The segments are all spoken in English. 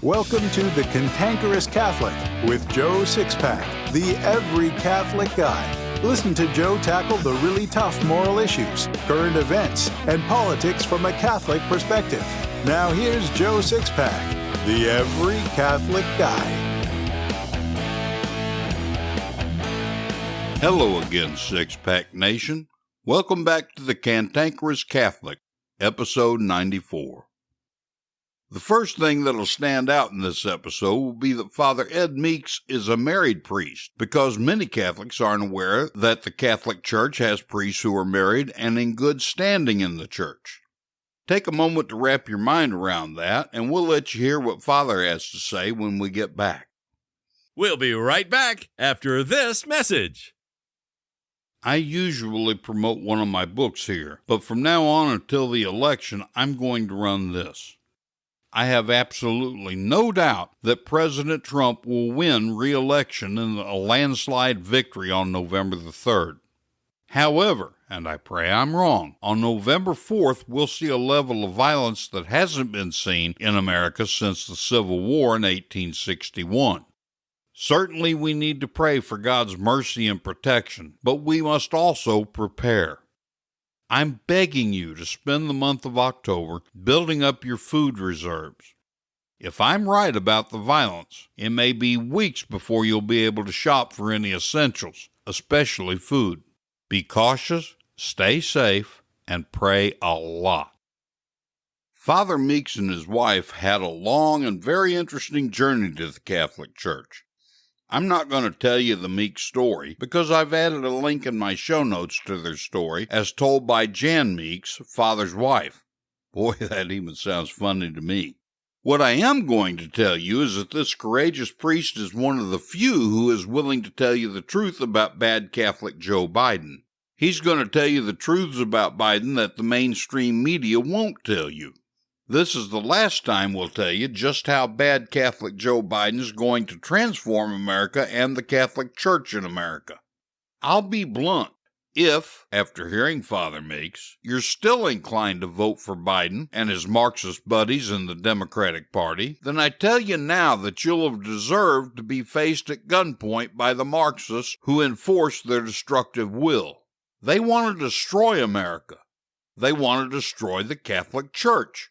Welcome to the Cantankerous Catholic with Joe Sixpack, the every Catholic guy. Listen to Joe tackle the really tough moral issues, current events, and politics from a Catholic perspective. Now here's Joe Sixpack, the every Catholic guy. Hello again, Sixpack Nation. Welcome back to the Cantankerous Catholic, episode 94. The first thing that'll stand out in this episode will be that Father Ed Meeks is a married priest, because many Catholics aren't aware that the Catholic Church has priests who are married and in good standing in the Church. Take a moment to wrap your mind around that, and we'll let you hear what Father has to say when we get back. We'll be right back after this message. I usually promote one of my books here, but from now on until the election, I'm going to run this. I have absolutely no doubt that President Trump will win re-election in a landslide victory on November the 3rd. However, and I pray I'm wrong, on November 4th we'll see a level of violence that hasn't been seen in America since the Civil War in 1861. Certainly we need to pray for God's mercy and protection, but we must also prepare. I'm begging you to spend the month of October building up your food reserves. If I'm right about the violence, it may be weeks before you'll be able to shop for any essentials, especially food. Be cautious, stay safe, and pray a lot. Father Meeks and his wife had a long and very interesting journey to the Catholic Church. I'm not going to tell you the Meeks story because I've added a link in my show notes to their story as told by Jan Meeks, Father's wife. Boy, that even sounds funny to me. What I am going to tell you is that this courageous priest is one of the few who is willing to tell you the truth about bad Catholic Joe Biden. He's going to tell you the truths about Biden that the mainstream media won't tell you. This is the last time we'll tell you just how bad Catholic Joe Biden is going to transform America and the Catholic Church in America. I'll be blunt. If, after hearing Father Meeks, you're still inclined to vote for Biden and his Marxist buddies in the Democratic Party, then I tell you now that you'll have deserved to be faced at gunpoint by the Marxists who enforce their destructive will. They want to destroy America. They want to destroy the Catholic Church.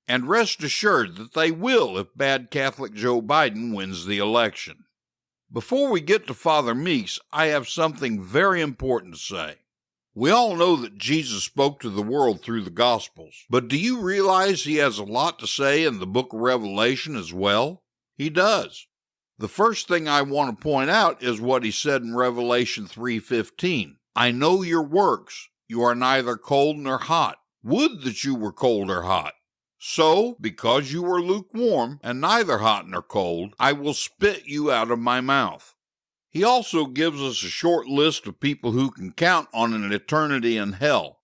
And rest assured that they will if bad Catholic Joe Biden wins the election. Before we get to Father Meeks, I have something very important to say. We all know that Jesus spoke to the world through the Gospels, but do you realize he has a lot to say in the book of Revelation as well? He does. The first thing I want to point out is what he said in Revelation 3:15. I know your works. You are neither cold nor hot. Would that you were cold or hot. So, because you are lukewarm, and neither hot nor cold, I will spit you out of my mouth. He also gives us a short list of people who can count on an eternity in hell.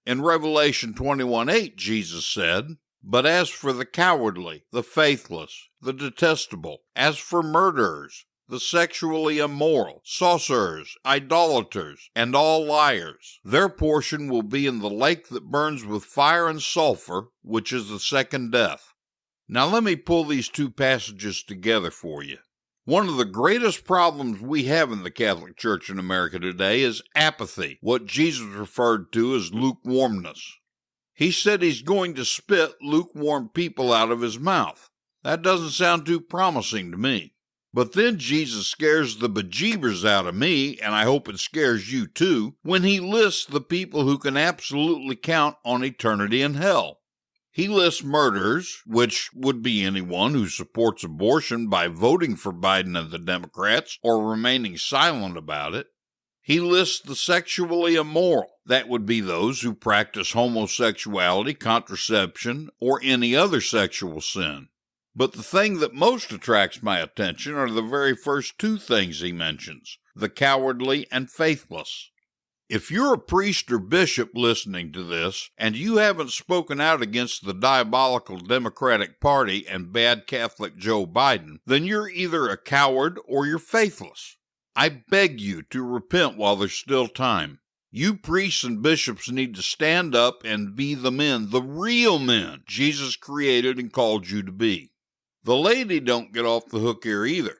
In Revelation 21:8, Jesus said, But as for the cowardly, the faithless, the detestable, as for murderers, the sexually immoral, sorcerers, idolaters, and all liars, their portion will be in the lake that burns with fire and sulfur, which is the second death. Now let me pull these two passages together for you. One of the greatest problems we have in the Catholic Church in America today is apathy, what Jesus referred to as lukewarmness. He said he's going to spit lukewarm people out of his mouth. That doesn't sound too promising to me. But then Jesus scares the bejeebers out of me, and I hope it scares you too, when he lists the people who can absolutely count on eternity in hell. He lists murderers, which would be anyone who supports abortion by voting for Biden and the Democrats or remaining silent about it. He lists the sexually immoral. That would be those who practice homosexuality, contraception, or any other sexual sin. But the thing that most attracts my attention are the very first two things he mentions, the cowardly and faithless. If you're a priest or bishop listening to this, and you haven't spoken out against the diabolical Democratic Party and bad Catholic Joe Biden, then you're either a coward or you're faithless. I beg you to repent while there's still time. You priests and bishops need to stand up and be the men, the real men, Jesus created and called you to be. The lady don't get off the hook here either.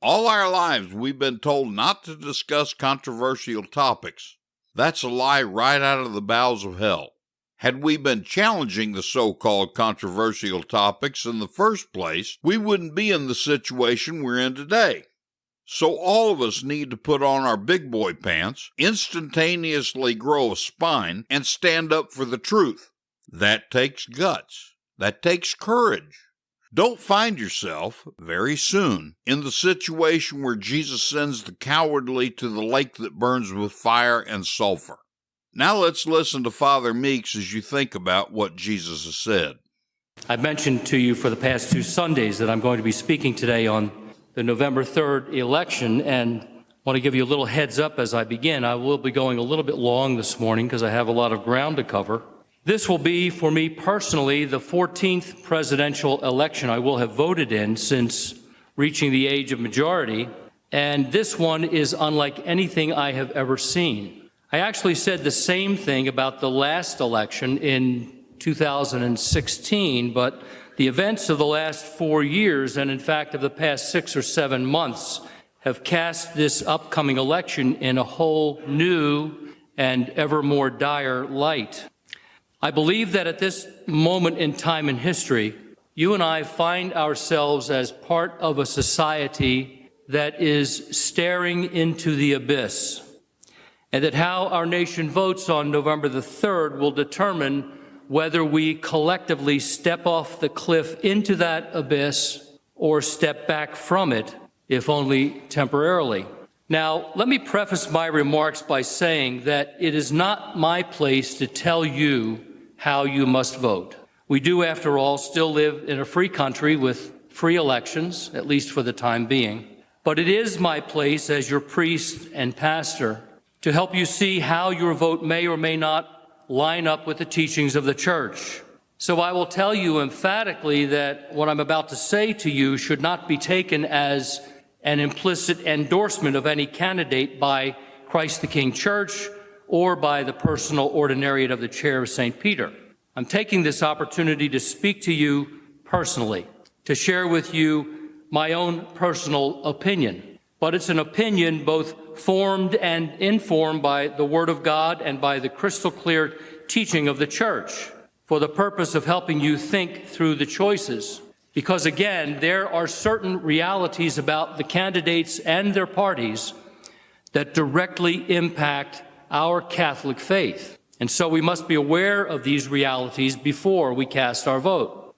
All our lives we've been told not to discuss controversial topics. That's a lie right out of the bowels of hell. Had we been challenging the so-called controversial topics in the first place, we wouldn't be in the situation we're in today. So all of us need to put on our big boy pants, instantaneously grow a spine, and stand up for the truth. That takes guts. That takes courage. Don't find yourself, very soon, in the situation where Jesus sends the cowardly to the lake that burns with fire and sulfur. Now let's listen to Father Meeks as you think about what Jesus has said. I've mentioned to you for the past 2 Sundays that I'm going to be speaking today on the November 3rd election, and I want to give you a little heads up as I begin. I will be going a little bit long this morning because I have a lot of ground to cover. This will be, for me personally, the 14th presidential election I will have voted in since reaching the age of majority, and this one is unlike anything I have ever seen. I actually said the same thing about the last election in 2016, but the events of the last 4 years, and in fact of the past 6 or 7 months, have cast this upcoming election in a whole new and ever more dire light. I believe that at this moment in time in history, you and I find ourselves as part of a society that is staring into the abyss, and that how our nation votes on November the 3rd will determine whether we collectively step off the cliff into that abyss or step back from it, if only temporarily. Now, let me preface my remarks by saying that it is not my place to tell you how you must vote. We do, after all, still live in a free country with free elections, at least for the time being. But it is my place as your priest and pastor to help you see how your vote may or may not line up with the teachings of the church. So I will tell you emphatically that what I'm about to say to you should not be taken as an implicit endorsement of any candidate by Christ the King Church or by the personal ordinariate of the chair of St. Peter. I'm taking this opportunity to speak to you personally, to share with you my own personal opinion. But it's an opinion both formed and informed by the Word of God and by the crystal clear teaching of the church for the purpose of helping you think through the choices. Because again, there are certain realities about the candidates and their parties that directly impact our Catholic faith. And so we must be aware of these realities before we cast our vote.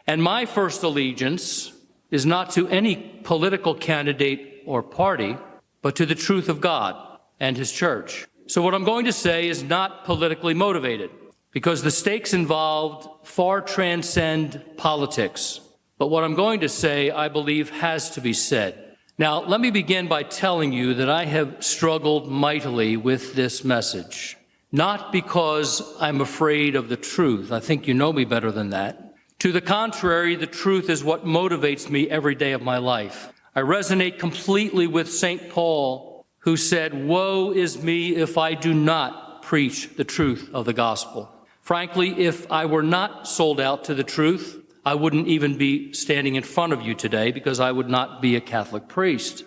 And my first allegiance is not to any political candidate or party, but to the truth of God and His church. So what I'm going to say is not politically motivated, because the stakes involved far transcend politics. But what I'm going to say, I believe, has to be said. Now, let me begin by telling you that I have struggled mightily with this message, not because I'm afraid of the truth. I think you know me better than that. To the contrary, the truth is what motivates me every day of my life. I resonate completely with St. Paul, who said, "Woe is me if I do not preach the truth of the gospel." Frankly, if I were not sold out to the truth, I wouldn't even be standing in front of you today, because I would not be a Catholic priest.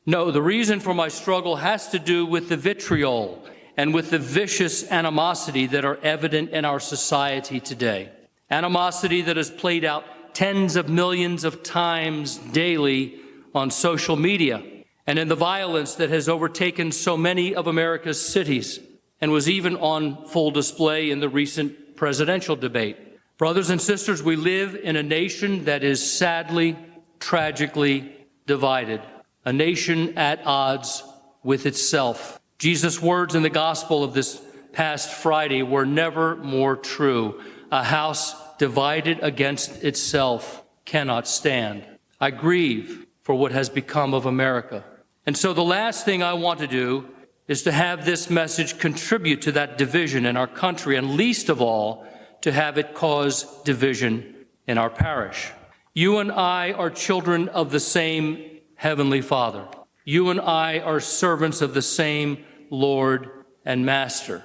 No, the reason for my struggle has to do with the vitriol and with the vicious animosity that are evident in our society today. Animosity that is played out tens of millions of times daily on social media, and in the violence that has overtaken so many of America's cities and was even on full display in the recent presidential debate. Brothers and sisters, we live in a nation that is sadly, tragically divided, a nation at odds with itself. Jesus' words in the gospel of this past Friday were never more true. A house divided against itself cannot stand. I grieve for what has become of America. And so the last thing I want to do is to have this message contribute to that division in our country, and least of all, to have it cause division in our parish. You and I are children of the same Heavenly Father. You and I are servants of the same Lord and Master.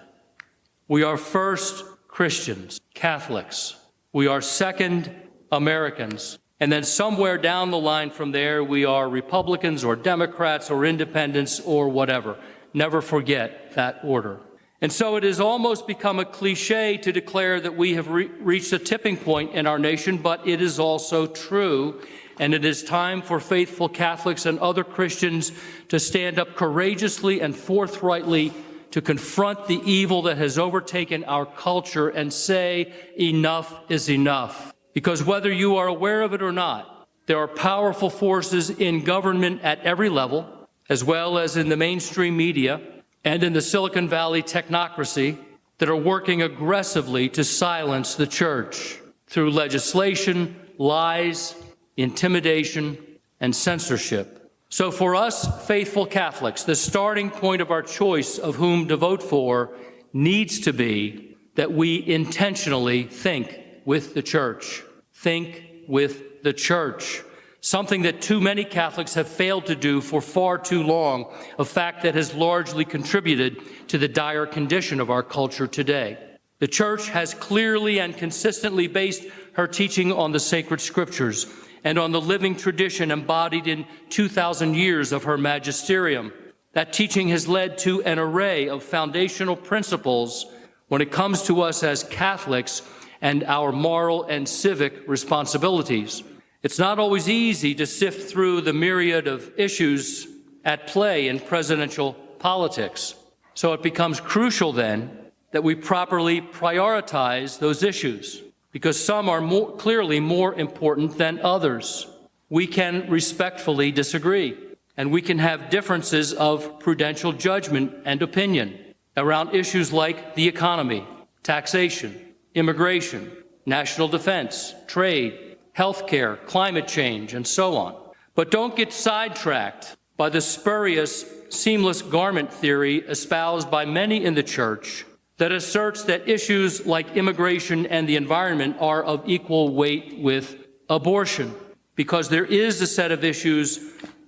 We are first Christians, Catholics. We are second Americans. And then somewhere down the line from there, we are Republicans or Democrats or independents or whatever. Never forget that order. And so it has almost become a cliche to declare that we have reached a tipping point in our nation, but it is also true. And it is time for faithful Catholics and other Christians to stand up courageously and forthrightly to confront the evil that has overtaken our culture and say, enough is enough. Because whether you are aware of it or not, there are powerful forces in government at every level, as well as in the mainstream media and in the Silicon Valley technocracy, that are working aggressively to silence the church through legislation, lies, intimidation, and censorship. So for us, faithful Catholics, the starting point of our choice of whom to vote for needs to be that we intentionally think with the church. Think with the church. Something that too many Catholics have failed to do for far too long, a fact that has largely contributed to the dire condition of our culture today. The church has clearly and consistently based her teaching on the sacred scriptures and on the living tradition embodied in 2,000 years of her magisterium. That teaching has led to an array of foundational principles when it comes to us as Catholics and our moral and civic responsibilities. It's not always easy to sift through the myriad of issues at play in presidential politics. So it becomes crucial then that we properly prioritize those issues, because some are clearly more important than others. We can respectfully disagree, and we can have differences of prudential judgment and opinion around issues like the economy, taxation, immigration, national defense, trade, healthcare, climate change, and so on. But don't get sidetracked by the spurious seamless garment theory espoused by many in the church that asserts that issues like immigration and the environment are of equal weight with abortion, because there is a set of issues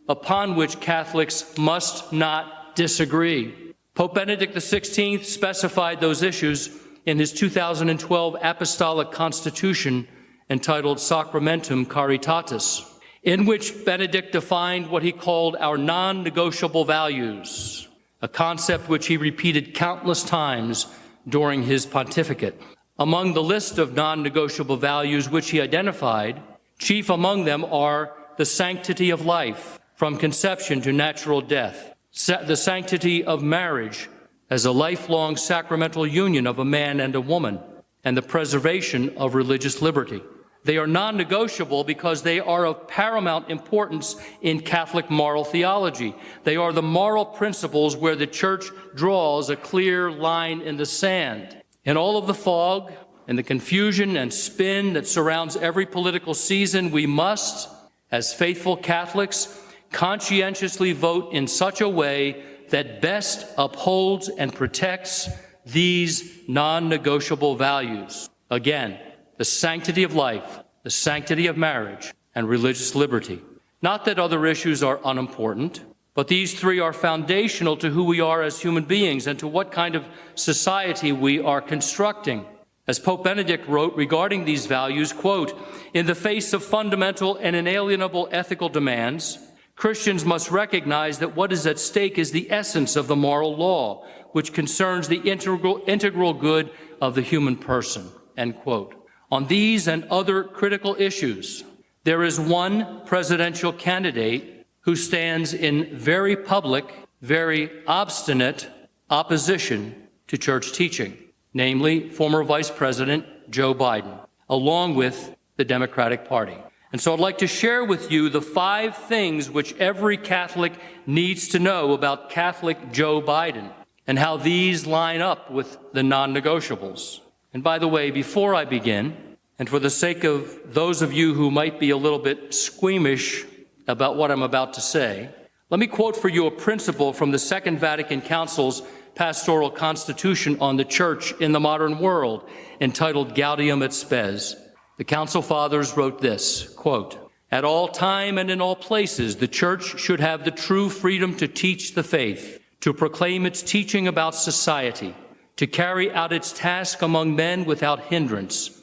upon which Catholics must not disagree. Pope Benedict XVI specified those issues in his 2012 Apostolic Constitution entitled Sacramentum Caritatis, in which Benedict defined what he called our non-negotiable values, a concept which he repeated countless times during his pontificate. Among the list of non-negotiable values which he identified, chief among them are the sanctity of life from conception to natural death, the sanctity of marriage as a lifelong sacramental union of a man and a woman, and the preservation of religious liberty. They are non-negotiable because they are of paramount importance in Catholic moral theology. They are the moral principles where the church draws a clear line in the sand. In all of the fog and the confusion and spin that surrounds every political season, we must, as faithful Catholics, conscientiously vote in such a way that best upholds and protects these non-negotiable values. Again, the sanctity of life, the sanctity of marriage, and religious liberty. Not that other issues are unimportant, but these three are foundational to who we are as human beings and to what kind of society we are constructing. As Pope Benedict wrote regarding these values, quote, "In the face of fundamental and inalienable ethical demands, Christians must recognize that what is at stake is the essence of the moral law, which concerns the integral good of the human person," end quote. On these and other critical issues, there is one presidential candidate who stands in very public, very obstinate opposition to church teaching, namely former Vice President Joe Biden, along with the Democratic Party. And so I'd like to share with you the 5 things which every Catholic needs to know about Catholic Joe Biden and how these line up with the non-negotiables. And by the way, before I begin, and for the sake of those of you who might be a little bit squeamish about what I'm about to say, let me quote for you a principle from the Second Vatican Council's Pastoral Constitution on the Church in the Modern World, entitled Gaudium et Spes. The Council Fathers wrote this, quote, "At all time and in all places, the Church should have the true freedom to teach the faith, to proclaim its teaching about society, to carry out its task among men without hindrance,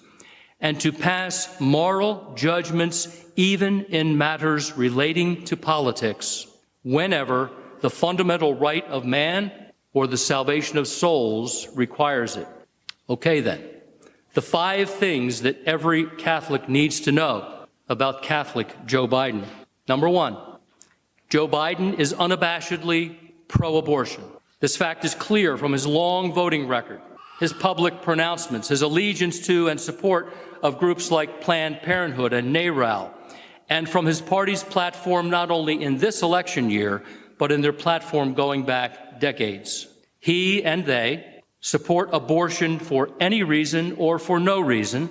and to pass moral judgments even in matters relating to politics, whenever the fundamental right of man or the salvation of souls requires it. Okay then, the 5 things that every Catholic needs to know about Catholic Joe Biden. Number 1, Joe Biden is unabashedly pro-abortion. This fact is clear from his long voting record, his public pronouncements, his allegiance to and support of groups like Planned Parenthood and NARAL, and from his party's platform not only in this election year, but in their platform going back decades. He and they support abortion for any reason or for no reason,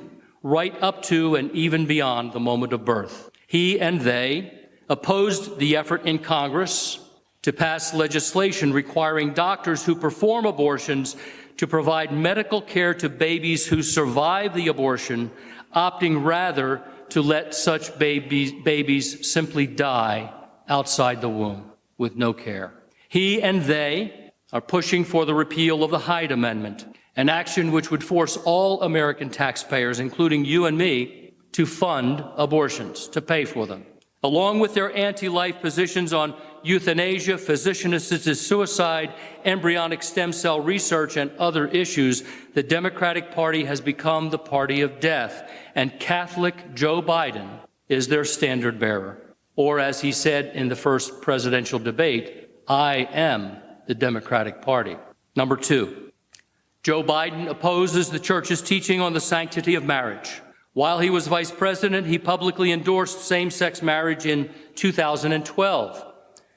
right up to and even beyond the moment of birth. He and they opposed the effort in Congress to pass legislation requiring doctors who perform abortions to provide medical care to babies who survive the abortion, opting rather to let such babies simply die outside the womb with no care. He and they are pushing for the repeal of the Hyde Amendment, an action which would force all American taxpayers, including you and me, to fund abortions, to pay for them. Along with their anti-life positions on euthanasia, physician-assisted suicide, embryonic stem cell research, and other issues, the Democratic Party has become the party of death, and Catholic Joe Biden is their standard bearer. Or as he said in the first presidential debate, I am the Democratic Party. Number 2, Joe Biden opposes the church's teaching on the sanctity of marriage. While he was vice president, he publicly endorsed same-sex marriage in 2012,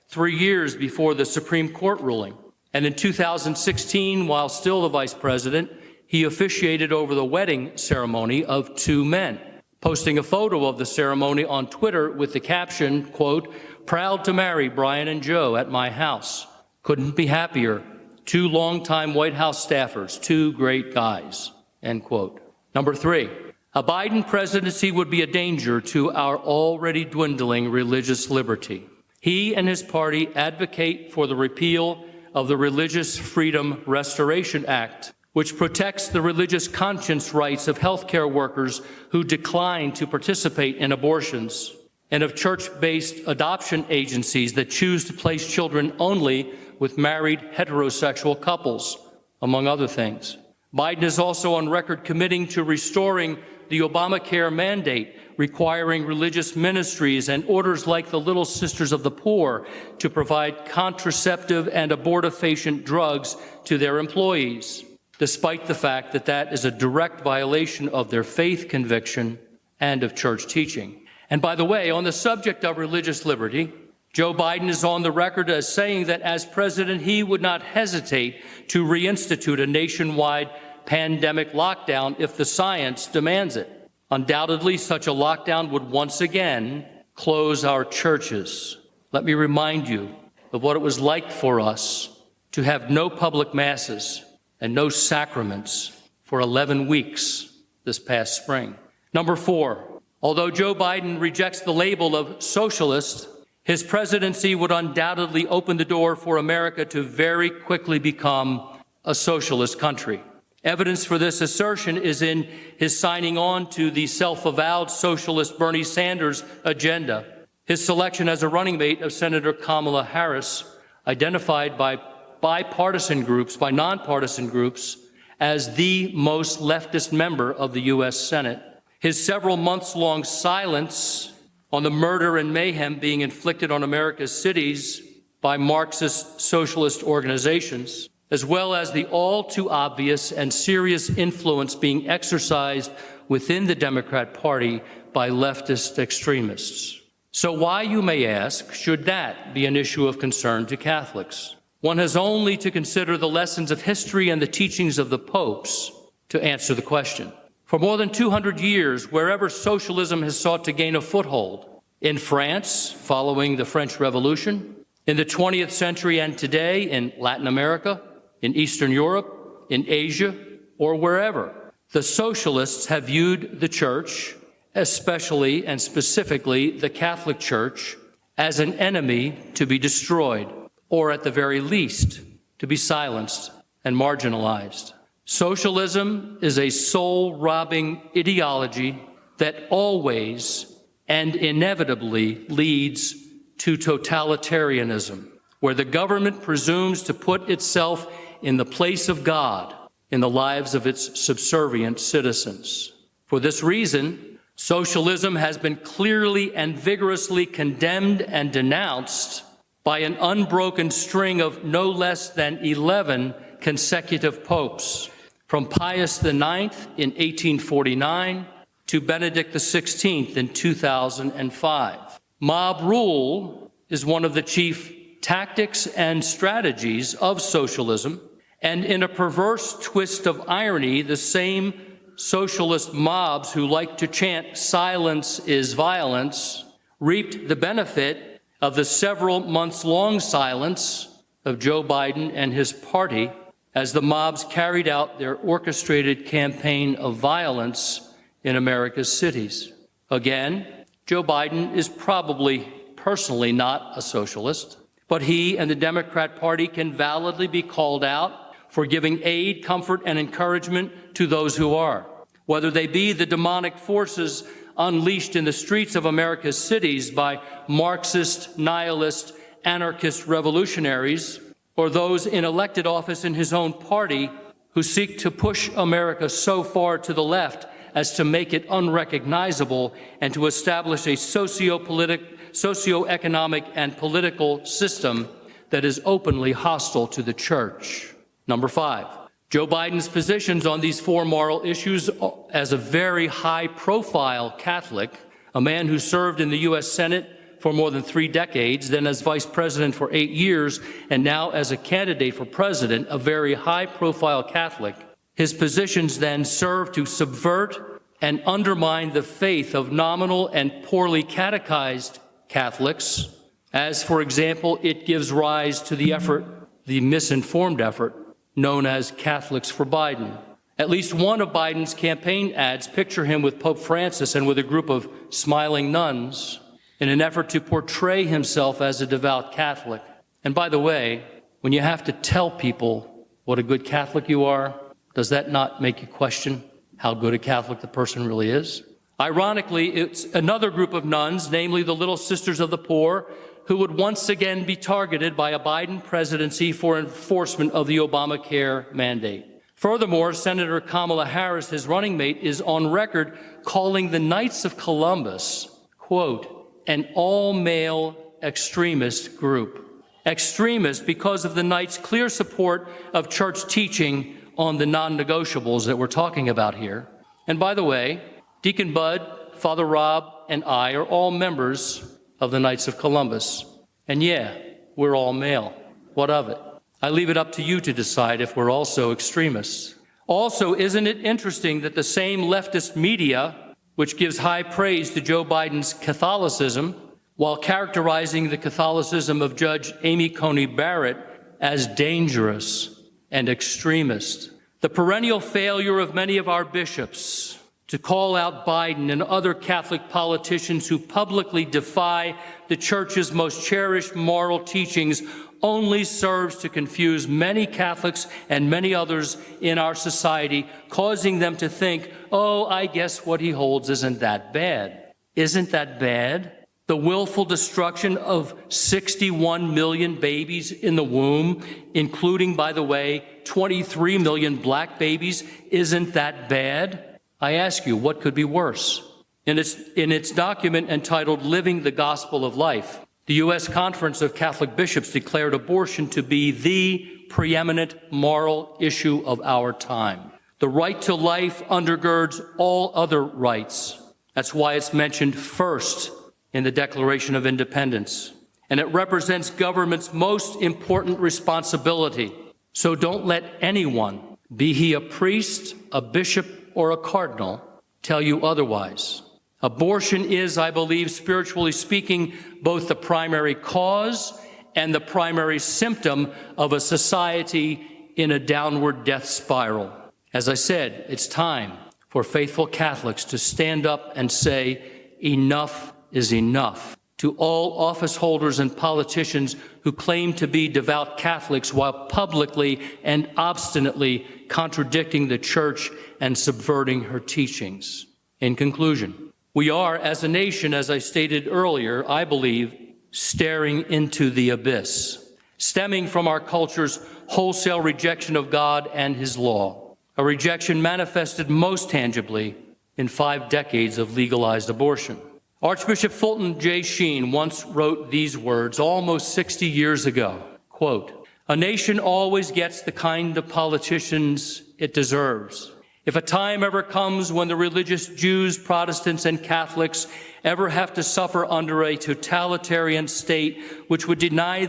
3 years before the Supreme Court ruling. And in 2016, while still the vice president, he officiated over the wedding ceremony of 2 men, posting a photo of the ceremony on Twitter with the caption, quote, "Proud to marry Brian and Joe at my house. Couldn't be happier. 2 longtime White House staffers, 2 great guys," end quote. Number 3, a Biden presidency would be a danger to our already dwindling religious liberty. He and his party advocate for the repeal of the Religious Freedom Restoration Act, which protects the religious conscience rights of healthcare workers who decline to participate in abortions, and of church-based adoption agencies that choose to place children only with married heterosexual couples, among other things. Biden is also on record committing to restoring the Obamacare mandate, requiring religious ministries and orders like the Little Sisters of the Poor to provide contraceptive and abortifacient drugs to their employees, despite the fact that that is a direct violation of their faith conviction and of church teaching. And by the way, on the subject of religious liberty, Joe Biden is on the record as saying that as president, he would not hesitate to reinstitute a nationwide pandemic lockdown if the science demands it. Undoubtedly, such a lockdown would once again close our churches. Let me remind you of what it was like for us to have no public masses and no sacraments for 11 weeks this past spring. Number 4, although Joe Biden rejects the label of socialist, his presidency would undoubtedly open the door for America to very quickly become a socialist country. Evidence for this assertion is in his signing on to the self-avowed socialist Bernie Sanders agenda, his selection as a running mate of Senator Kamala Harris, identified by nonpartisan groups, as the most leftist member of the U.S. Senate, his several months-long silence on the murder and mayhem being inflicted on America's cities by Marxist socialist organizations, as well as the all too obvious and serious influence being exercised within the Democrat Party by leftist extremists. So why, you may ask, should that be an issue of concern to Catholics? One has only to consider the lessons of history and the teachings of the popes to answer the question. For more than 200 years, wherever socialism has sought to gain a foothold, in France, following the French Revolution, in the 20th century and today in Latin America, in Eastern Europe, in Asia, or wherever, the socialists have viewed the church, especially and specifically the Catholic Church, as an enemy to be destroyed, or at the very least, to be silenced and marginalized. Socialism is a soul-robbing ideology that always and inevitably leads to totalitarianism, where the government presumes to put itself in the place of God in the lives of its subservient citizens. For this reason, socialism has been clearly and vigorously condemned and denounced by an unbroken string of no less than 11 consecutive popes, from Pius IX in 1849 to Benedict XVI in 2005. Mob rule is one of the chief tactics and strategies of socialism, and in a perverse twist of irony, the same socialist mobs who like to chant "silence is violence" reaped the benefit of the several months-long silence of Joe Biden and his party as the mobs carried out their orchestrated campaign of violence in America's cities. Again, Joe Biden is probably personally not a socialist, but he and the Democrat Party can validly be called out for giving aid, comfort, and encouragement to those who are, whether they be the demonic forces unleashed in the streets of America's cities by Marxist, nihilist, anarchist revolutionaries, or those in elected office in his own party who seek to push America so far to the left as to make it unrecognizable and to establish a socioeconomic and political system that is openly hostile to the church. Number 5, Joe Biden's positions on these 4 moral issues as a very high-profile Catholic, a man who served in the U.S. Senate for more than 3 decades, then as vice president for 8 years, and now as a candidate for president, a very high-profile Catholic. His positions then serve to subvert and undermine the faith of nominal and poorly catechized Catholics, as, for example, it gives rise to the misinformed effort, known as Catholics for Biden. At least one of Biden's campaign ads picture him with Pope Francis and with a group of smiling nuns in an effort to portray himself as a devout Catholic. And by the way, when you have to tell people what a good Catholic you are, does that not make you question how good a Catholic the person really is? Ironically, it's another group of nuns, namely the Little Sisters of the Poor, who would once again be targeted by a Biden presidency for enforcement of the Obamacare mandate. Furthermore, Senator Kamala Harris, his running mate, is on record calling the Knights of Columbus, quote, an all-male extremist group. Extremist because of the Knights' clear support of church teaching on the non-negotiables that we're talking about here. And by the way, Deacon Bud, Father Rob, and I are all members of the Knights of Columbus. And yeah, we're all male. What of it? I leave it up to you to decide if we're also extremists. Also, isn't it interesting that the same leftist media, which gives high praise to Joe Biden's Catholicism, while characterizing the Catholicism of Judge Amy Coney Barrett as dangerous and extremist, the perennial failure of many of our bishops to call out Biden and other Catholic politicians who publicly defy the Church's most cherished moral teachings only serves to confuse many Catholics and many others in our society, causing them to think, oh, I guess what he holds isn't that bad. Isn't that bad? The willful destruction of 61 million babies in the womb, including, by the way, 23 million black babies, isn't that bad? I ask you, what could be worse? In its document entitled Living the Gospel of Life, the U.S. Conference of Catholic Bishops declared abortion to be the preeminent moral issue of our time. The right to life undergirds all other rights. That's why it's mentioned first in the Declaration of Independence. And it represents government's most important responsibility. So don't let anyone, be he a priest, a bishop, or a cardinal, tell you otherwise. Abortion is, I believe, spiritually speaking, both the primary cause and the primary symptom of a society in a downward death spiral. As I said, it's time for faithful Catholics to stand up and say, enough is enough. to all office holders and politicians who claim to be devout Catholics while publicly and obstinately contradicting the Church and subverting her teachings. In conclusion, we are, as a nation, as I stated earlier, I believe, staring into the abyss, stemming from our culture's wholesale rejection of God and His law, a rejection manifested most tangibly in 5 decades of legalized abortion. Archbishop Fulton J. Sheen once wrote these words almost 60 years ago, quote, "A nation always gets the kind of politicians it deserves. If a time ever comes when the religious Jews, Protestants, and Catholics ever have to suffer under a totalitarian state which would deny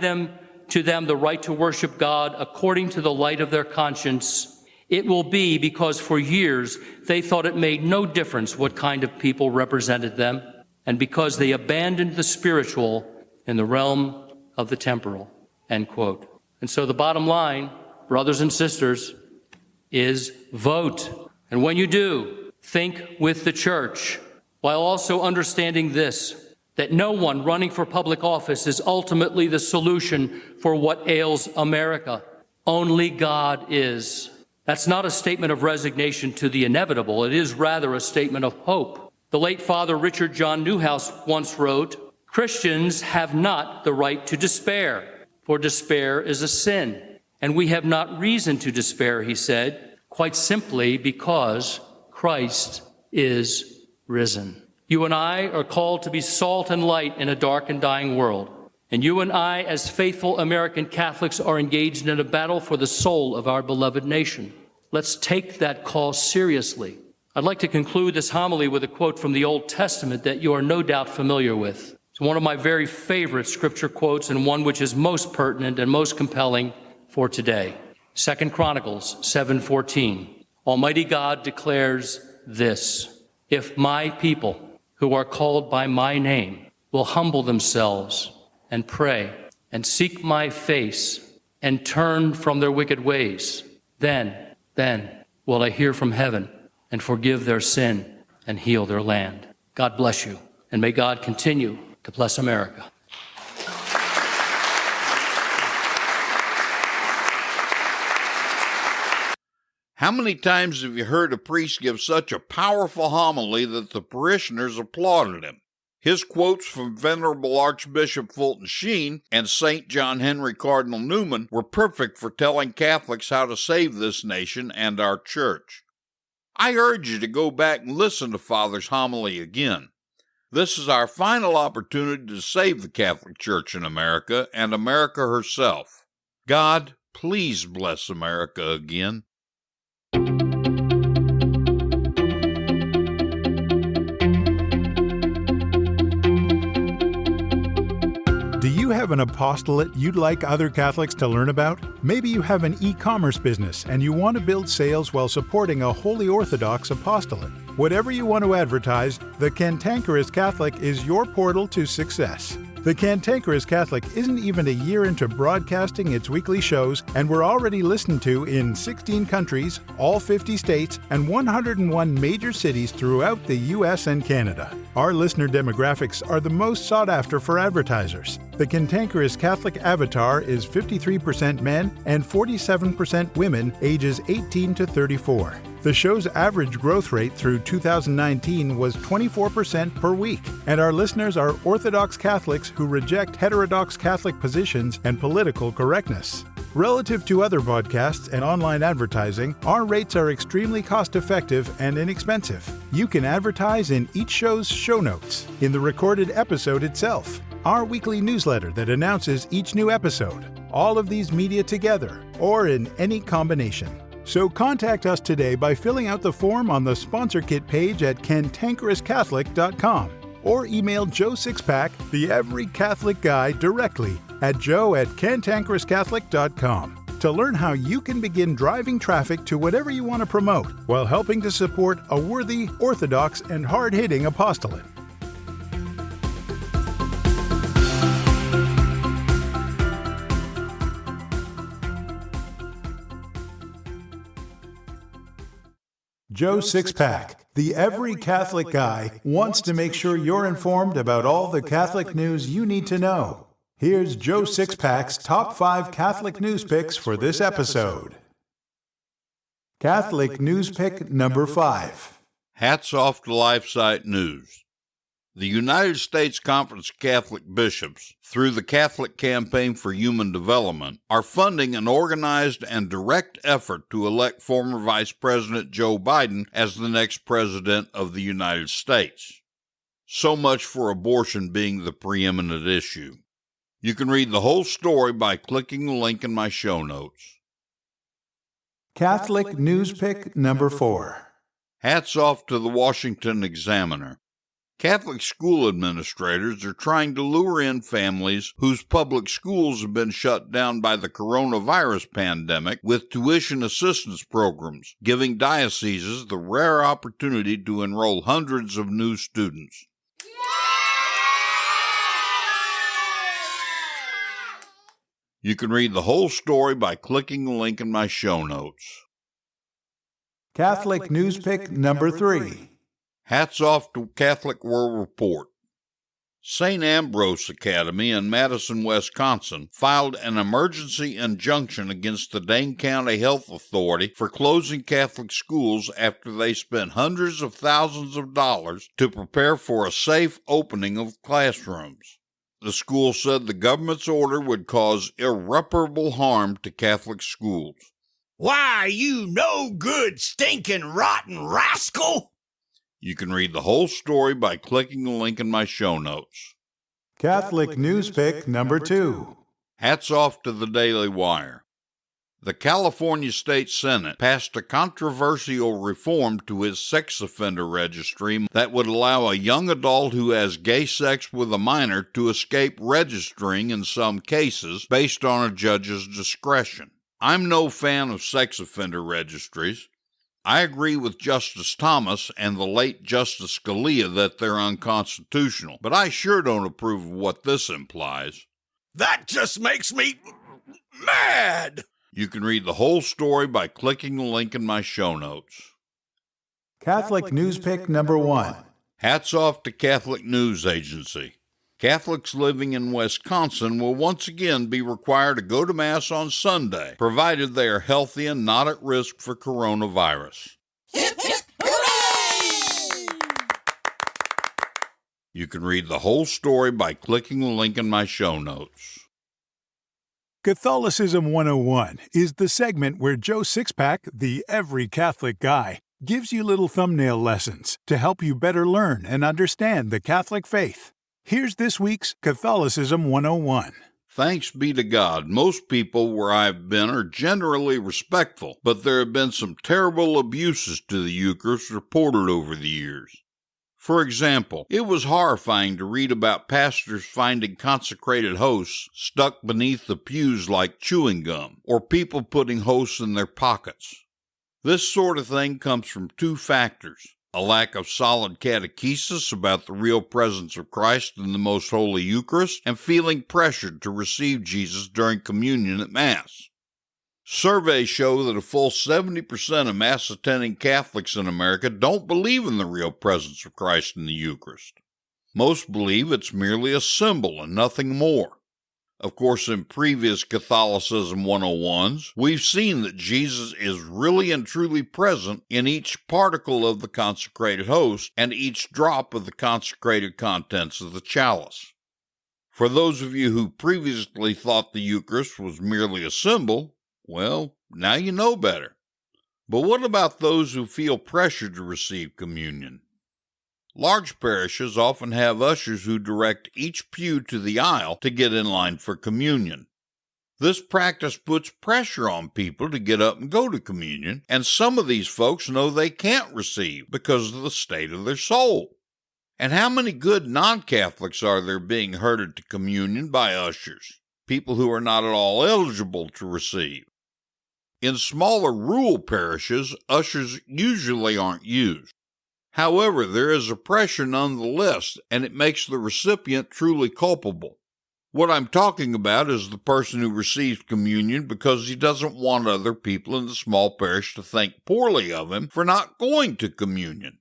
to them the right to worship God according to the light of their conscience, it will be because for years they thought it made no difference what kind of people represented them, and because they abandoned the spiritual in the realm of the temporal," end quote. And so the bottom line, brothers and sisters, is vote. And when you do, think with the Church, while also understanding this, that no one running for public office is ultimately the solution for what ails America. Only God is. That's not a statement of resignation to the inevitable. It is rather a statement of hope. The late Father Richard John Newhouse once wrote, "Christians have not the right to despair, for despair is a sin. And we have not reason to despair," he said, "quite simply because Christ is risen." You and I are called to be salt and light in a dark and dying world. And you and I, as faithful American Catholics, are engaged in a battle for the soul of our beloved nation. Let's take that call seriously. I'd like to conclude this homily with a quote from the Old Testament that you are no doubt familiar with. It's one of my very favorite scripture quotes and one which is most pertinent and most compelling for today. 2 Chronicles 7:14. Almighty God declares this, "If my people who are called by my name will humble themselves and pray and seek my face and turn from their wicked ways, then will I hear from heaven and forgive their sin and heal their land." God bless you, and may God continue to bless America. How many times have you heard a priest give such a powerful homily that the parishioners applauded him? His quotes from Venerable Archbishop Fulton Sheen and St. John Henry Cardinal Newman were perfect for telling Catholics how to save this nation and our church. I urge you to go back and listen to Father's homily again. This is our final opportunity to save the Catholic Church in America and America herself. God, please bless America again. Do you have an apostolate you'd like other Catholics to learn about? Maybe you have an e-commerce business and you want to build sales while supporting a Holy Orthodox apostolate. Whatever you want to advertise, the Cantankerous Catholic is your portal to success. The Cantankerous Catholic isn't even a year into broadcasting its weekly shows, and we're already listened to in 16 countries, all 50 states, and 101 major cities throughout the U.S. and Canada. Our listener demographics are the most sought after for advertisers. The Cantankerous Catholic avatar is 53% men and 47% women ages 18 to 34. The show's average growth rate through 2019 was 24% per week, and our listeners are Orthodox Catholics who reject heterodox Catholic positions and political correctness. Relative to other podcasts and online advertising, our rates are extremely cost-effective and inexpensive. You can advertise in each show's show notes, in the recorded episode itself, our weekly newsletter that announces each new episode, all of these media together, or in any combination. So contact us today by filling out the form on the Sponsor Kit page at cantankerouscatholic.com, or email Joe Sixpack, the Every Catholic Guy, directly at joe@cantankerouscatholic.com to learn how you can begin driving traffic to whatever you want to promote while helping to support a worthy, orthodox, and hard-hitting apostolate. Joe Sixpack, The Every Catholic Guy wants to make sure you're informed about all the Catholic news you need to know. Here's Joe Sixpack's top 5 Catholic news picks for this episode. Catholic news pick number 5. Hats off to LifeSite News. The United States Conference of Catholic Bishops, through the Catholic Campaign for Human Development, are funding an organized and direct effort to elect former Vice President Joe Biden as the next President of the United States. So much for abortion being the preeminent issue. You can read the whole story by clicking the link in my show notes. Catholic news pick number 4. Hats off to the Washington Examiner. Catholic school administrators are trying to lure in families whose public schools have been shut down by the coronavirus pandemic with tuition assistance programs, giving dioceses the rare opportunity to enroll hundreds of new students. You can read the whole story by clicking the link in my show notes. Catholic news pick number 3. Hats off to Catholic World Report. St. Ambrose Academy in Madison, Wisconsin, filed an emergency injunction against the Dane County Health Authority for closing Catholic schools after they spent hundreds of thousands of dollars to prepare for a safe opening of classrooms. The school said the government's order would cause irreparable harm to Catholic schools. Why, you no good, stinking, rotten rascal! You can read the whole story by clicking the link in my show notes. Catholic news pick number 2. Hats off to the Daily Wire. The California State Senate passed a controversial reform to its sex offender registry that would allow a young adult who has gay sex with a minor to escape registering in some cases based on a judge's discretion. I'm no fan of sex offender registries. I agree with Justice Thomas and the late Justice Scalia that they're unconstitutional, but I sure don't approve of what this implies. That just makes me mad! You can read the whole story by clicking the link in my show notes. Catholic news pick number 1. Hats off to Catholic News Agency. Catholics living in Wisconsin will once again be required to go to Mass on Sunday, provided they are healthy and not at risk for coronavirus. Hip, hip, hooray! You can read the whole story by clicking the link in my show notes. Catholicism 101 is the segment where Joe Sixpack, the Every Catholic Guy, gives you little thumbnail lessons to help you better learn and understand the Catholic faith. Here's this week's Catholicism 101. Thanks be to God, most people where I've been are generally respectful, but there have been some terrible abuses to the Eucharist reported over the years. For example, it was horrifying to read about pastors finding consecrated hosts stuck beneath the pews like chewing gum, or people putting hosts in their pockets. This sort of thing comes from 2 factors. A lack of solid catechesis about the real presence of Christ in the Most Holy Eucharist, and feeling pressured to receive Jesus during communion at Mass. Surveys show that a full 70% of Mass-attending Catholics in America don't believe in the real presence of Christ in the Eucharist. Most believe it's merely a symbol and nothing more. Of course, in previous Catholicism 101s, we've seen that Jesus is really and truly present in each particle of the consecrated host and each drop of the consecrated contents of the chalice. For those of you who previously thought the Eucharist was merely a symbol, well, now you know better. But what about those who feel pressured to receive communion? Large parishes often have ushers who direct each pew to the aisle to get in line for communion. This practice puts pressure on people to get up and go to communion, and some of these folks know they can't receive because of the state of their soul. And how many good non-Catholics are there being herded to communion by ushers, people who are not at all eligible to receive? In smaller rural parishes, ushers usually aren't used. However, there is a pressure nonetheless, and it makes the recipient truly culpable. What I'm talking about is the person who receives communion because he doesn't want other people in the small parish to think poorly of him for not going to communion.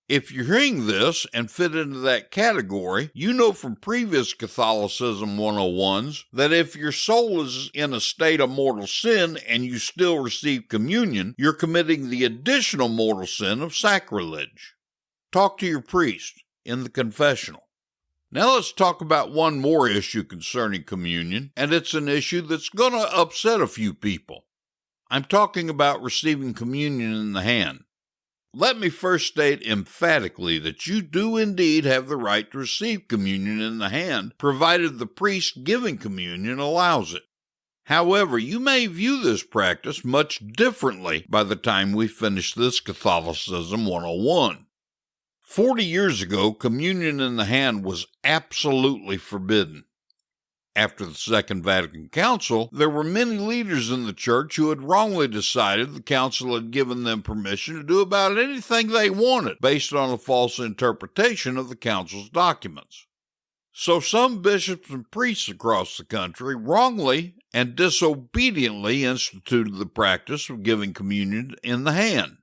If you're hearing this and fit into that category, you know from previous Catholicism 101s that if your soul is in a state of mortal sin and you still receive communion, you're committing the additional mortal sin of sacrilege. Talk to your priest in the confessional. Now let's talk about one more issue concerning communion, and it's an issue that's going to upset a few people. I'm talking about receiving communion in the hand. Let me first state emphatically that you do indeed have the right to receive communion in the hand, provided the priest giving communion allows it. However, you may view this practice much differently by the time we finish this Catholicism 101. 40 years ago, communion in the hand was absolutely forbidden. After the Second Vatican Council, there were many leaders in the church who had wrongly decided the council had given them permission to do about anything they wanted based on a false interpretation of the council's documents. So some bishops and priests across the country wrongly and disobediently instituted the practice of giving communion in the hand.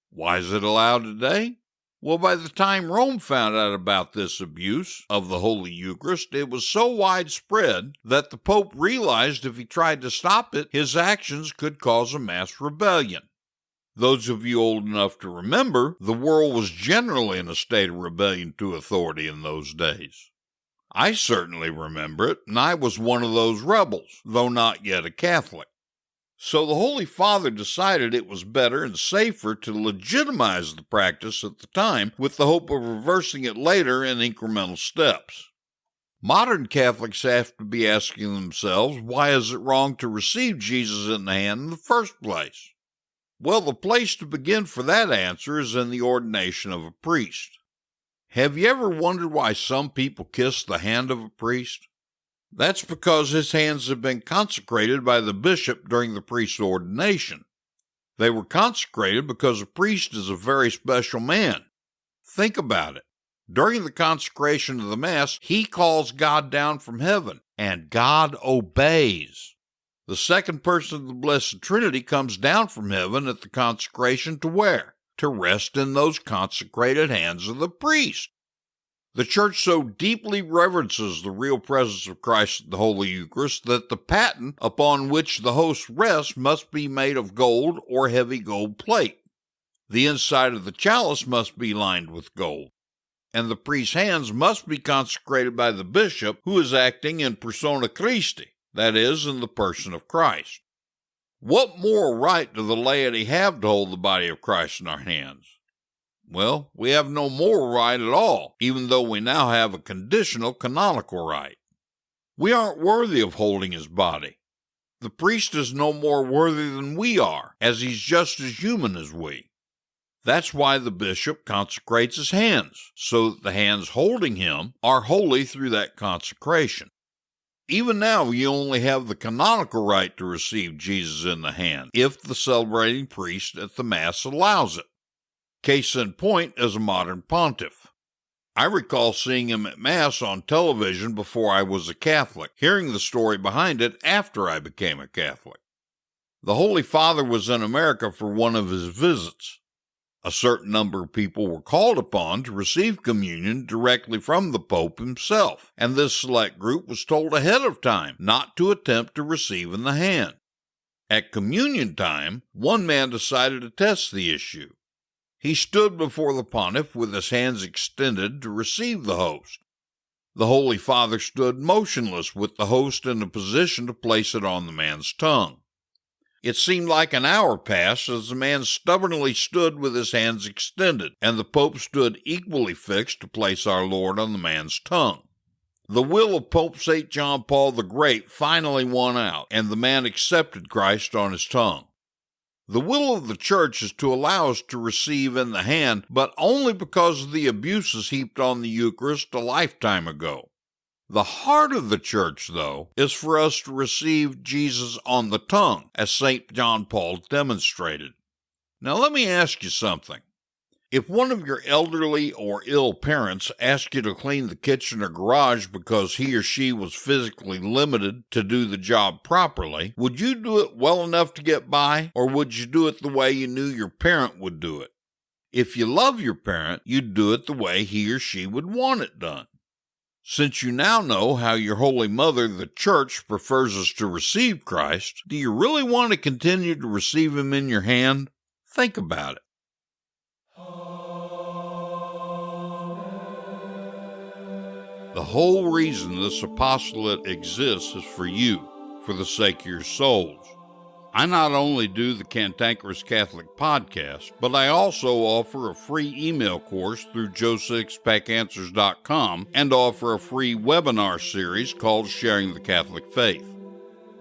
Why is it allowed today? Well, by the time Rome found out about this abuse of the Holy Eucharist, it was so widespread that the Pope realized if he tried to stop it, his actions could cause a mass rebellion. Those of you old enough to remember, the world was generally in a state of rebellion to authority in those days. I certainly remember it, and I was one of those rebels, though not yet a Catholic. So the Holy Father decided it was better and safer to legitimize the practice at the time with the hope of reversing it later in incremental steps. Modern Catholics have to be asking themselves, why is it wrong to receive Jesus in the hand in the first place? Well, the place to begin for that answer is in the ordination of a priest. Have you ever wondered why some people kiss the hand of a priest? That's because his hands have been consecrated by the bishop during the priest's ordination. They were consecrated because a priest is a very special man. Think about it. During the consecration of the Mass, he calls God down from heaven, and God obeys. The second person of the Blessed Trinity comes down from heaven at the consecration to where? To rest in those consecrated hands of the priest. The Church so deeply reverences the real presence of Christ at the Holy Eucharist that the paten upon which the host rests must be made of gold or heavy gold plate. The inside of the chalice must be lined with gold, and the priest's hands must be consecrated by the bishop who is acting in persona Christi, that is, in the person of Christ. What moral right do the laity have to hold the body of Christ in our hands? Well, we have no moral right at all, even though we now have a conditional canonical right. We aren't worthy of holding his body. The priest is no more worthy than we are, as he's just as human as we. That's why the bishop consecrates his hands, so that the hands holding him are holy through that consecration. Even now, you only have the canonical right to receive Jesus in the hand, if the celebrating priest at the Mass allows it. Case in point is a modern pontiff. I recall seeing him at Mass on television before I was a Catholic, hearing the story behind it after I became a Catholic. The Holy Father was in America for one of his visits. A certain number of people were called upon to receive communion directly from the Pope himself, and this select group was told ahead of time not to attempt to receive in the hand. At communion time, one man decided to test the issue. He stood before the pontiff with his hands extended to receive the host. The Holy Father stood motionless with the host in a position to place it on the man's tongue. It seemed like an hour passed as the man stubbornly stood with his hands extended, and the Pope stood equally fixed to place our Lord on the man's tongue. The will of Pope St. John Paul the Great finally won out, and the man accepted Christ on his tongue. The will of the Church is to allow us to receive in the hand, but only because of the abuses heaped on the Eucharist a lifetime ago. The heart of the Church, though, is for us to receive Jesus on the tongue, as St. John Paul demonstrated. Now let me ask you something. If one of your elderly or ill parents asked you to clean the kitchen or garage because he or she was physically limited to do the job properly, would you do it well enough to get by, or would you do it the way you knew your parent would do it? If you love your parent, you'd do it the way he or she would want it done. Since you now know how your Holy Mother, the Church, prefers us to receive Christ, do you really want to continue to receive Him in your hand? Think about it. The whole reason this apostolate exists is for you, for the sake of your souls. I not only do the Cantankerous Catholic podcast, but I also offer a free email course through joe6packanswers.com and offer a free webinar series called Sharing the Catholic Faith.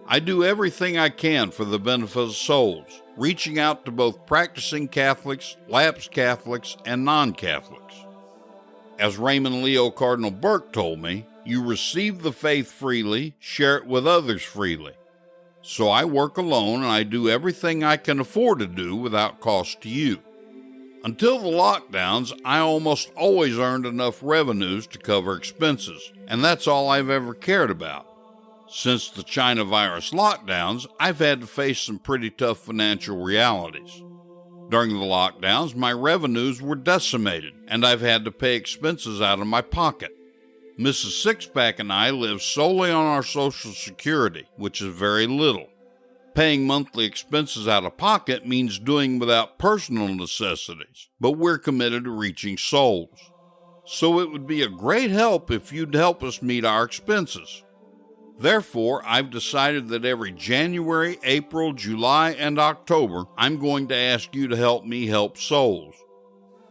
I do everything I can for the benefit of souls, reaching out to both practicing Catholics, lapsed Catholics, and non-Catholics. As Raymond Leo Cardinal Burke told me, you receive the faith freely, share it with others freely. So I work alone and I do everything I can afford to do without cost to you. Until the lockdowns, I almost always earned enough revenues to cover expenses, and that's all I've ever cared about. Since the China virus lockdowns, I've had to face some pretty tough financial realities. During the lockdowns, my revenues were decimated, and I've had to pay expenses out of my pocket. Mrs. Sixpack and I live solely on our Social Security, which is very little. Paying monthly expenses out of pocket means doing without personal necessities, but we're committed to reaching souls. So it would be a great help if you'd help us meet our expenses. Therefore, I've decided that every January, April, July, and October, I'm going to ask you to help me help souls.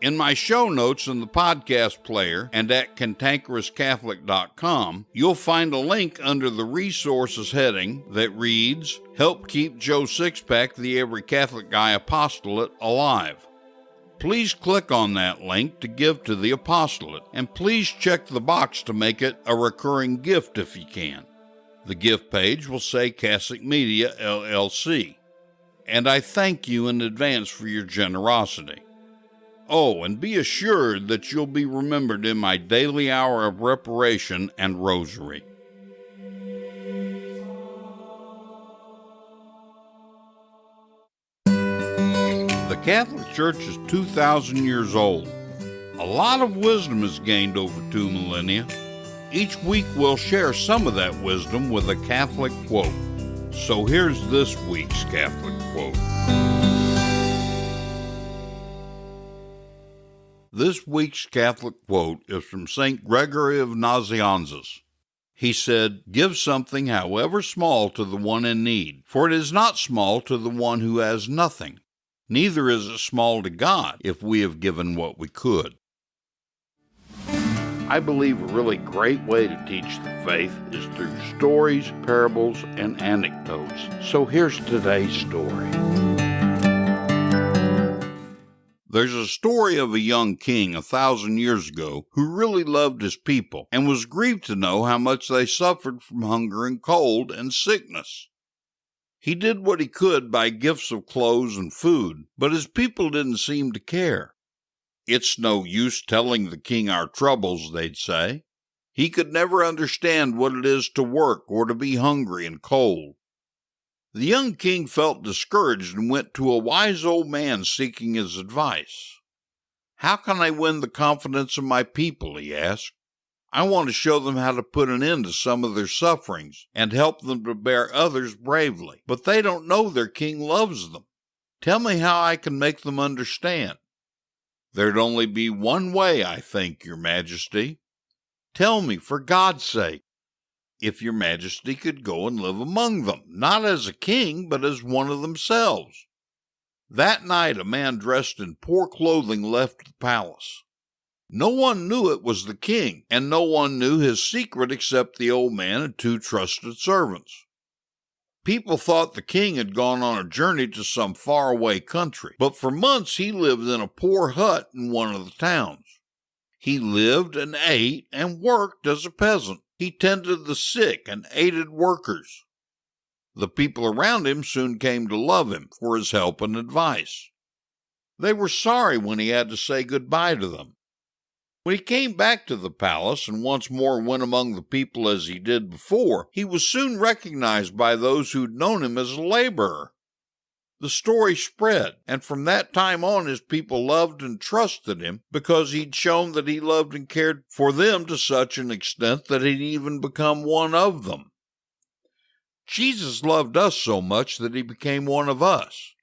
In my show notes in the podcast player and at cantankerouscatholic.com, you'll find a link under the resources heading that reads, Help Keep Joe Sixpack, the Every Catholic Guy Apostolate, alive. Please click on that link to give to the apostolate, and please check the box to make it a recurring gift if you can. The gift page will say Catholic Media, LLC. And I thank you in advance for your generosity. Oh, and be assured that you'll be remembered in my daily hour of reparation and rosary. The Catholic Church is 2,000 years old. A lot of wisdom is gained over 2 millennia. Each week we'll share some of that wisdom with a Catholic quote. So here's this week's Catholic quote. This week's Catholic quote is from St. Gregory of Nazianzus. He said, Give something, however small, to the one in need, for it is not small to the one who has nothing. Neither is it small to God if we have given what we could. I believe a really great way to teach the faith is through stories, parables, and anecdotes. So here's today's story. There's a story of a young king 1,000 years ago who really loved his people and was grieved to know how much they suffered from hunger and cold and sickness. He did what he could by gifts of clothes and food, but his people didn't seem to care. It's no use telling the king our troubles, they'd say. He could never understand what it is to work or to be hungry and cold. The young king felt discouraged and went to a wise old man seeking his advice. How can I win the confidence of my people, he asked. I want to show them how to put an end to some of their sufferings and help them to bear others bravely, but they don't know their king loves them. Tell me how I can make them understand. There'd only be one way, I think, Your Majesty. Tell me, for God's sake, if Your Majesty could go and live among them, not as a king, but as one of themselves. That night a man dressed in poor clothing left the palace. No one knew it was the king, and no one knew his secret except the old man and 2 trusted servants. People thought the king had gone on a journey to some faraway country, but for months he lived in a poor hut in one of the towns. He lived and ate and worked as a peasant. He tended the sick and aided workers. The people around him soon came to love him for his help and advice. They were sorry when he had to say goodbye to them. When he came back to the palace and once more went among the people as he did before, he was soon recognized by those who'd known him as a laborer. The story spread, and from that time on his people loved and trusted him because he'd shown that he loved and cared for them to such an extent that he'd even become one of them. Jesus loved us so much that he became one of us.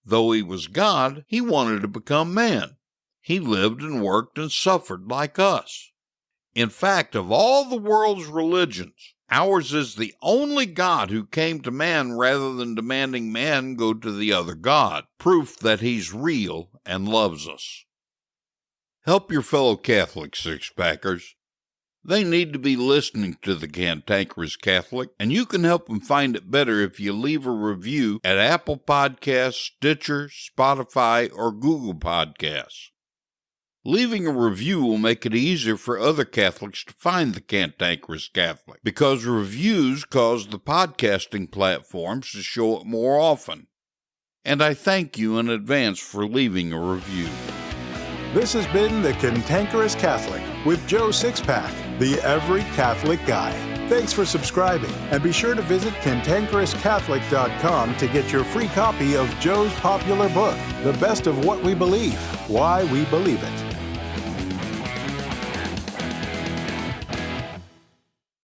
Though he was God, he wanted to become man. He lived and worked and suffered like us. In fact, of all the world's religions, ours is the only God who came to man rather than demanding man go to the other God, proof that he's real and loves us. Help your fellow Catholics, Sixpackers. They need to be listening to the Cantankerous Catholic, and you can help them find it better if you leave a review at Apple Podcasts, Stitcher, Spotify, or Google Podcasts. Leaving a review will make it easier for other Catholics to find the Cantankerous Catholic, because reviews cause the podcasting platforms to show it more often. And I thank you in advance for leaving a review. This has been the Cantankerous Catholic with Joe Sixpack, the Every Catholic Guy. Thanks for subscribing, and be sure to visit CantankerousCatholic.com to get your free copy of Joe's popular book, The Best of What We Believe, Why We Believe It.